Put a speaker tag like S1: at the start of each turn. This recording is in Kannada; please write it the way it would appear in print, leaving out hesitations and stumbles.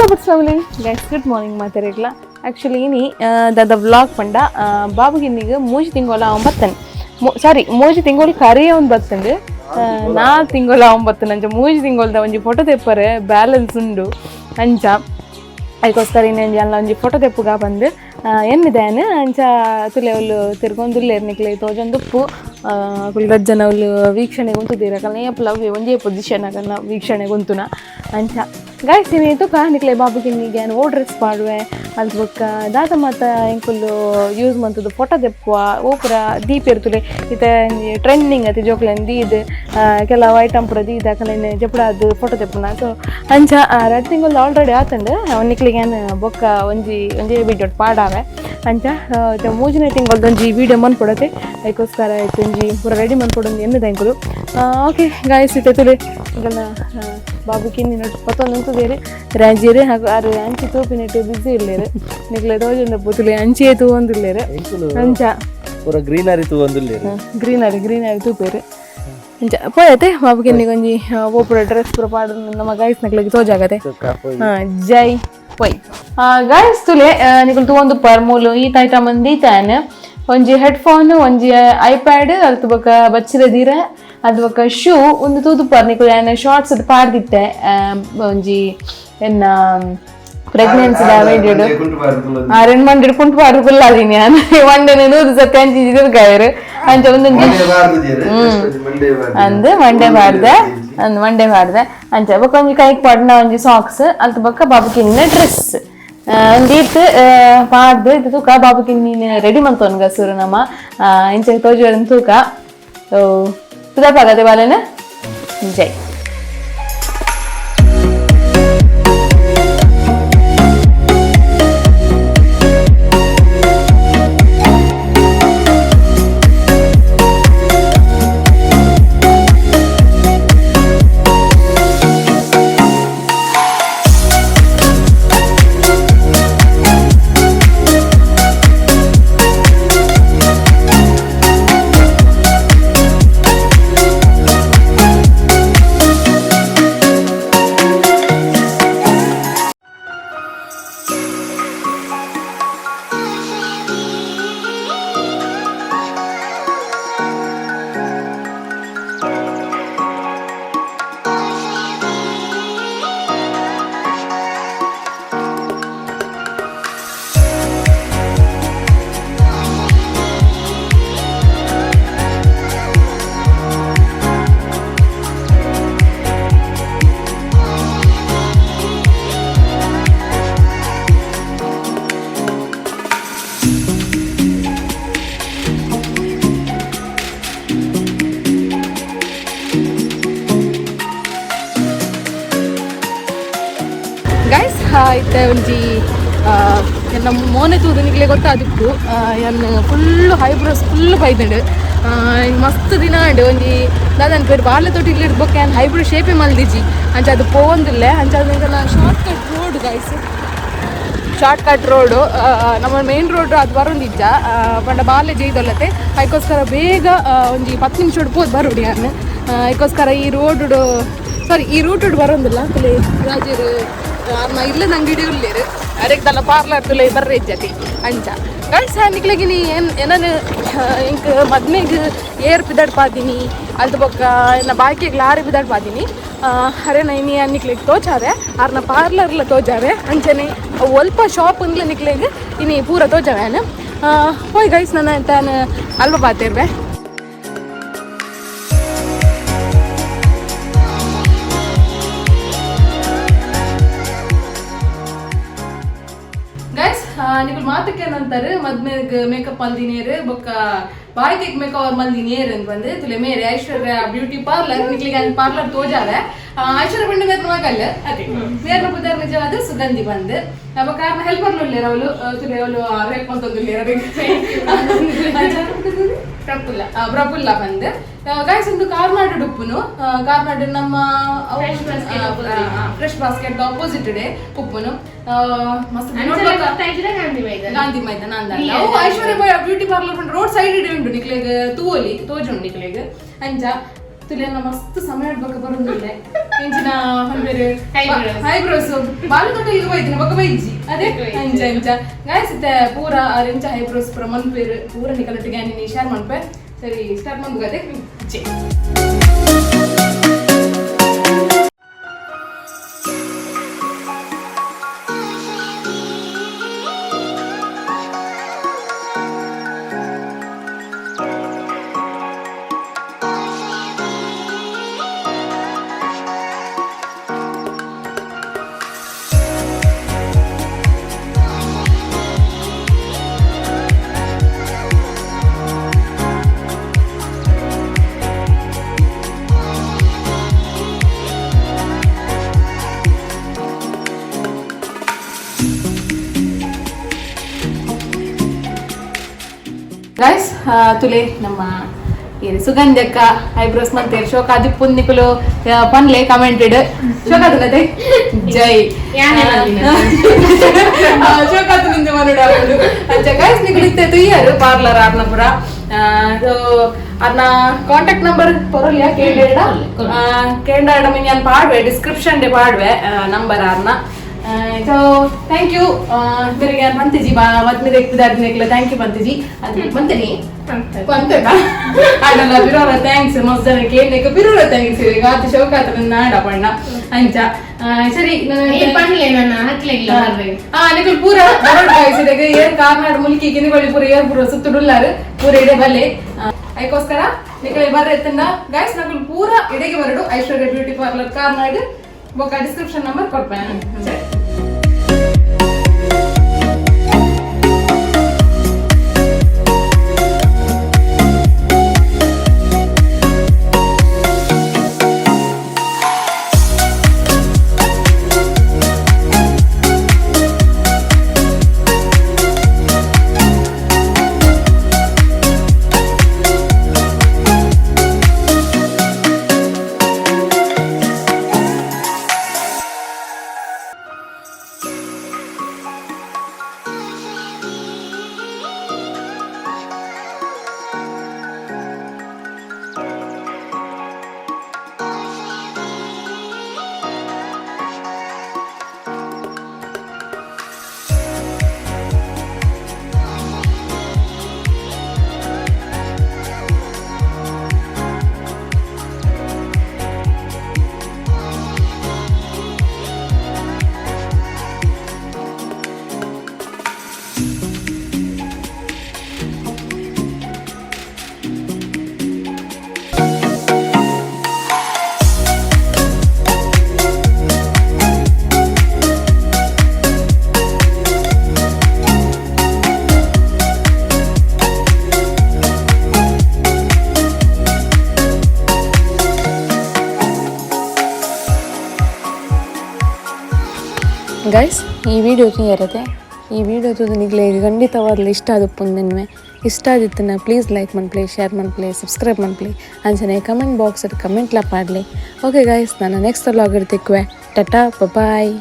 S1: lovebirdz family, guys, good morning ಮಾತಾರೆಗ್ಲ actually ini the vlog ಪಂಡ ಬಾಬುಗಿನ್ನಿಗೆ ಮೂಜಿ ತಿಂಗೋಲ ಅವನ್ ಬತ್ತನ್ ಸಾರಿ ಮೂಜಿ ತಿಂಗೋಲ್ ಕರಿ ಅವನ್ ಬತ್ತಂಡು ನಾ ತಿಂಗೋಲ ಅವನ್ ಬತ್ತನ್ ಅಂಚ ಮೂಜಿ ತಿಂಗೋಲ್ದ ಒಂಜಿ ಫೋಟೋ ತೆಪ್ಪರೆ ಬ್ಯಾಲೆನ್ಸ್ ಉಂಡು ಅಂಚ ಅದಕ್ಕೋಸ್ಕರ ಇನ್ನೊಂದು ಎಲ್ಲ ಒಂಜಿ ಫೋಟೋ ತೆಪ್ಪುಗ ಬಂದು ಎನ್ನಿದೇನು ಅಂಚ ತುಲೆ ಅವಳು ತಿರ್ಗೊಂದುಲ್ಲೇರು ನಿಕ್ಲೆ ತೋಜೊಂದುಪ್ಪು ಕುಲ್ಗಜ್ಜನ ಅವಳು ವೀಕ್ಷಣೆಗೆ ಉಂತುದೀರ ಕಲ್ಲ ಏಪಲ ಒಂಜೇ ಪೊಸಿಷನ್ ಆಗಲ್ಲ ವೀಕ್ಷಣೆಗೆ ಉಂತುನ ಅಂಚ ಗಾಯ್ಸ್ ನೀನು ನಿಕ್ಲೆ ಬಾಬುಗಿನ್ನಿಗೆ ಏನು ಡ್ರೆಸ್ ಮಾಡುವೆ ಅಲ್ಲಿ ಬೊಕ್ಕ ದಾದ ಮಾತ ಎಂಕುಲ್ಲು ಯೂಸ್ ಮಂತದ್ದು ಫೋಟೋ ತೆಪ್ಪುವ ಓಪುರ ದೀಪ ಇರ್ತದೆ ಇತ ಟ್ರೆಂಡಿಂಗ್ ಅತಿ ಜೋಕ್ಲೆನ್ ದೀದ್ ಕೆಲವು ಐಟಮ್ ಪುರ ದೀದ ಕಲೆನ್ ಜಪುಡಾದು ಫೋಟೋ ತೆಪ್ಪುನ ಸೊ ಅಂಚ ರೆಡ್ ತಿಂಗಳು ಆಲ್ರೆಡಿ ಆತಂಡು ನಿಕ್ಲಿಗೆ ಏನು ಬೊಕ್ಕ ಒಂಜೇ ವಿಡಿಯೋ ಪಾಡಾವೆ ಅಂಚ ಮೂಜನೇ ತಿಂಗಳದ್ದು ಒಂಜಿ ವಿಡಿಯೋ ಮನ್ಪೊಡತೆ ಅದಕ್ಕೋಸ್ಕರ ಆಯ್ತು ಒಂಜಿ ಪೂರ ರೆಡಿ ಮನ್ಪೊಡೊಂದು ಎನ್ನದ ಎಂಕುಲು ಓಕೆ ಗಾಯ್ಸ್ ಇತ್ತೆ ತುಲೆ ಈಗಲ್ಲ ಬಾಬುಕಿನ್ನಿ ನೋಡಿ ಪತ್ತೊಂದು ಉಂತದೇರಿ ರಾಜ್ಯರೇ ಹಾಗೂ ಆರು ಅಂಚಿ ತೂಪಿನಿಟ್ಟು ಬಿಸಿ ಇಲ್ಲೇರು ನಿಕ್ಲೆ ತೋಜೊಂದ ಪುತುಲೆ ಅಂಚಿಯೇ ತೂವೊಂದುಲ್ಲೇರು ಅಂಚ
S2: ಪೂರ ಗ್ರೀನರಿ ತೂವೊಂದುಲ್ಲೇರು
S1: ಗ್ರೀನರಿ ತೂಪೇರು ಅಂಚ ಪೋಯತೆ ಬಾಬುಕಿನ್ನಿಗೆ ಒಂಜಿ ಓಪುರ ಡ್ರೆಸ್ ಪೂರ ಪಾಡು ನಮ್ಮ ಗಾಯ್ಸ್ ನಕ್ಲಿಗೆ ತೋಜಾಗತೆ ಜೈ ಪೊಯ್ ಗಾಯ್ಸ್ ತುಲೆ ನಿಕುಲು ತೂವೊಂದು ಪರ್ಮೂಲು ಈತ ಐಟಮ್ ಅಂದೀತಾನೆ ಒಂಜಿ ಹೆಡ್ಫೋನ್ ಒಂಜಿ ಐಪ್ಯಾಡ್ ಅಲ್ತು ಬೊಕ ಬಚ್ಚಿರ ದೀರ ಅದು ಬೊಕ ಶೂ ಒಂದು ತೂದು ಪರ್ ನಿಕುಲು ಏನು ಶಾರ್ಟ್ಸ್ ಅದು ಪಾಡ್ದಿತ್ತೆ ಒಂಜಿ ಎನ್ನ ಪ್ರೆಗ್ನೆನ್ಸಿ ವೇಡಿಯೋಡು 2 ಮಂದಿ ಕುಂಟು ಪಾಡ್ಕುಲ್ಲ ಅದೀನಿ ನಾನು ಒಂಡನೆ 100 ಸತಿ ಅಂಚಿದ್ರು ಗಾಯರು ಅಂಚ ಒಂದೊಂದು ಅಂದು ಮಂಡೇ ಬಾರ್ದೆ ಅಂಚ ಬೊಕ ಒಂಜಿ ಕೈಕ್ ಪಾಡ್ನ ಒಂಜಿ ಸಾಕ್ಸ್ ಅಲ್ತು ಬೊಕ ಬಾಬುಕಿನ್ನ ಡ್ರೆಸ್ ಒಂದೀತ್ ಪಾಡ್ದು ಇದು ತೂಕ ಬಾಬುಕಿನ್ನ ರೆಡಿ ಮಂತೋನ್ಗ ಸುರು ನಮ್ಮ ಇಂಚ ತೋಜುವರನ್ ತೂಕ ತುದಾಪಾಗದೆ ಬಾಲೆನ ಜೈ ಗೈಸ್ ಇತ್ತೆ ಒಂಜಿ ನಮ್ಮ ಮೋನೆ ತೂದು ನಿಕ್ಲೆ ಗೊತ್ತಾದಿತ್ತು ಎನ್ನು ಫುಲ್ಲು ಐಬ್ರೋಸ್ ಫುಲ್ಲು ಬೈದಂಡು ಮಸ್ತ್ ದಿನ ಉಂಡು ಒಂಜಿ ದಾದನ್ ಪೇರು ಬಾಲ್ಯ ತೊಟ್ಟಿಗೆ ಇಡ್ಬೇಕು ಏನು ಐಬ್ರೋ ಶೇಪೇ ಮಲ್ದಿಜಿ ಅಂಚ ಅದು ಪೋವಂದಿಲ್ಲ ಅಂಚ ಅದಕ್ಕೆಲ್ಲ shortcut road guys shortcut road ನಮ್ಮ ಮೇನ್ ರೋಡ್ ಅದು ಬರೋಂದಿಜ್ಜ ಪಂಡ ಬಾಲ್ಯ ಜೈದೊಲ್ಲತೆ ಅದಕ್ಕೋಸ್ಕರ ಬೇಗ ಒಂಜಿ 10 ನಿಮಿಷ ಪೋದು ಬರೋಡಿ ನಾನು ಅದಕ್ಕೋಸ್ಕರ ಈ ರೂಟ್ ಬರೋಂದಿಲ್ಲ ತುಲೆ ರಾಜರು ಇಲ್ಲ ಅಂಗಡಿ ಉಳ್ಳೇರು ಅರೆಗ್ದಲ್ಲ ಪಾರ್ಲರ್ ತುಲೆ ಬರ್ರೆ ಜತಿ ಅಂಚ ಗೈಸ್ ನಿಕ್ಲೆಗೆ ನೀ ಏನಾನು ಇಂಕ್ ಮದ್ನೆಗೆ ಏರ್ ಬಿದ್ದಾಡ್ ಪಾದೀನಿ ಅದು ಬೊಕ್ಕ ನಾ ಬಾಕಿಗೆ ಲಾರಿ ಬಿದ್ದಾಡ್ ಪಾದೀನಿ ಅರೆ ನೈನಿ ನಿಕ್ಲೆಗೆ ತೋಚಾರೆ ಆರ್ನ ಪಾರ್ಲರ್ಲ ತೋಜಾರೆ ಅಂಚನೆ ಒಲ್ಪ ಶಾಪ್ ಉಂದ್ಲ ನಿಕ್ಲೆಗೆ ಇನಿ ಪೂರ ತೋಜಾವೇನು ಹೋಯ್ ಗೈಸ್ ನನ್ನ ತಾನು ಅಲ್ವ ಪಾತಿರ್ವೆ ನಿಕುಲು ಮಾತಕ್ಕೆ ಏನಂತಾರೆ ಮದ್ಮೆಗೆ ಮೇಕಪ್ ಮಲ್ದಿನೇರು ಬೊಕ್ಕ ಬಾಯ್ಗೆ ಮೇಕಪ್ ಮಲ್ದಿನೇರು ಅಂತ ಬಂದು ತುಲೆ ಮೇರೆ ಐಶ್ವರ್ಯ ಬ್ಯೂಟಿ ಪಾರ್ಲರ್ ನಿಕ್ಲಿಗೆ ಪಾರ್ಲರ್ ತೋಜಾರೆ ಐಶ್ವರ್ಯ ಬಂಡ ಮೇರ್ನ ಮಗಲ್ಲ ಅದೇ ಮೇರ್ನ ಬುದ್ಧಾರ ನಿಜವಾದ ಸುಗಂಧಿ ಬಂದು ನಮ್ಮ ಕಾರಣ ಹೆಲ್ಪರ್ಲು ಉಳ್ಳೇರು ಅವಳು ತುಲೆ ಅವಳು ಹೆಲ್ಪ್ ಅಂತಂದು ಪ್ರಫುಲ್ಲ ಬಂದು ಗಾಯ್ಸ್ ಒಂದು ಕಾರ್ನಾಡು ಉಪ್ಪುನು ಕಾರ್ನಾಡು ನಮ್ಮ ಫ್ರೆಶ್ ಬಾಸ್ಕೆಟ್ ಆಪೋಸಿಟ್ ಡೇ ಉಪ್ಪುನು ಮಸ್ತ್ ಗಾಂಧಿ ಮೈದಾನ ಅಂದಲ್ಲ ಐಶ್ವರ್ಯ ಬ್ಯೂಟಿ ಪಾರ್ಲರ್ ರೋಡ್ ಸೈಡ್ ಇಡೆ ಉಂಟು ನಿಕ್ಲೆಗ್ ತೂವಲಿ ತೋಜುಂಡು ನಿಕ್ಲೆಗ್ ಅಂಚ ತುಲೆನ ಮಸ್ತ್ ಸಮಯ ಬರೋದಿಲ್ಲ ಇಂಚಿನ ಒಂದೇರು ಐಬ್ರೋಸ್ ಬಾಲು ತೊಟ್ಟ ಈಗ ಹೋಯ್ತಿನ ಬೊಕ್ಕ ಬೈಜಿ ಅದೇ ಅಂಚ ಇಂಚ ಗಾಯ್ಸ್ ಪೂರ ಇಂಚ ಐಬ್ರೋಸ್ ಪೂರ ಮನ್ಪೇರು ಪೂರ ನಿಕಲೊಟ್ಟಿಗೆ ನೀನು ಶೇರ್ ಮನ್ಪೆ ಸರಿ ಸ್ಟಾರ್ಟ್ ಮಾಡ್ಬೋದೇ ಗೈಸ್ ತುಲೆ ನಮ್ಮ ಸುಗಂಧಕ್ಕ ಐಬ್ರೋಸ್ ಮಂತೇರು ಶೋಕ ದಿಪ್ಪುನ್ ನಿಕುಲು ಪನ್ಲೆ ಕಮೆಂಟೆಡ್ ಶೋಕಾತನತೆ ಜೈ ಶೋಕಾತನಿಂದ ಮನುಡಾವುದು ಅಂಚ ಗೈಸ್ ನಿಕುಲಿತ್ತೆ ತುಯ್ಯಾರು ಪಾರ್ಲರ್ ಆರ್ನಪುರ ಅದನ್ನ ಕಾಂಟ್ಯಾಕ್ಟ್ ನಂಬರ್ ಪೊರಲ್ಯಾ ಕೇಂಡ ಮಿನ್ ಪಾಡ್ವೆ ಡಿಸ್ಕ್ರಿಪ್ಷನ್ ಡೆ ಪಾಡ್ವೆ ನಂಬರ್ ಆರ್ನ ಸೊ ಥ್ಯಾಂಕ್ ಯು ಇವರಿಗೆ ಬಂತಿಜಿ ಮದ್ಮೇಲೆ ಇಕ್ತಿದಾರ್ನಿಕ್ಲ ಥ್ಯಾಂಕ್ ಯು ಬಂತಿಜಿ ಅದು ಬಂತೇನಿ ಬಂತೇನಾ ಆಡಲ್ಲ ಬಿರೋರ ಥ್ಯಾಂಕ್ಸ್ ಮಸ್ತ್ ಜನಕ್ಕೆ ಏನಿಕ ಬಿರೋರ ಥ್ಯಾಂಕ್ಸ್ ಈಗ ಆತ ಶೋಕಾತ ನಾಡ ಬಣ್ಣ ಅಂಚ ಸರಿ ನಿಕಲ್ ಪೂರ ಬರೋಡ್ ಕಾಯಿಸಿದಾಗ ಏನ್ ಕಾರ್ನಾಡ್ ಮುಲ್ಕಿ ಗಿನಿಗೊಳಿ ಪೂರ ಏರ್ ಪೂರ ಸುತ್ತುಡುಲ್ಲಾರು ಪೂರ ಇಡೆ ಬಲ್ಲೆ ಅದಕ್ಕೋಸ್ಕರ ನಿಕಲ್ ಬರ್ರೆ ಎತ್ತಂದ ಗೈಸ್ ನಕಲ್ ಪೂರ ಇಡೆಗೆ ಬರಡು ಐಶ್ವರ್ಯ ಬ್ಯೂಟಿ ಪಾರ್ಲರ್ ಕಾರ್ನಾಡ್ ಬೊಕ್ಕ ಡಿಸ್ಕ್ರಿಪ್ಷನ್ ನಂಬರ್ ಕೊಡ್ಪೇನೆ ಸರಿ ಗೈಸ್ ಈ ವಿಡಿಯೋ ಇರುತ್ತೆ ಈ ವಿಡಿಯೋ ನಿಮಗೆ ಖಂಡಿತವಾಗ್ಲೂ ಇಷ್ಟ ಆದಪ್ಪಂದನ್ವೆ ಇಷ್ಟ ಆದಿತ್ತನ ಪ್ಲೀಸ್ ಲೈಕ್ ಮನ್ಪ್ಲಿ ಶೇರ್ ಮನ್ಪ್ಲಿ ಸಬ್ಸ್ಕ್ರೈಬ್ ಮನ್ಪ್ಲಿ ಅಂಚನೆ ಕಮೆಂಟ್ ಬಾಕ್ಸ್ ಕಮೆಂಟ್ಲ ಪಾಡಲಿ ಓಕೆ ಗೈಸ್ ನಾನು ನೆಕ್ಸ್ಟ್ ವ್ಲಾಗ್ ಇರ್ತಿಕ್ವೆ ಟಾಟಾ ಬಾಯ್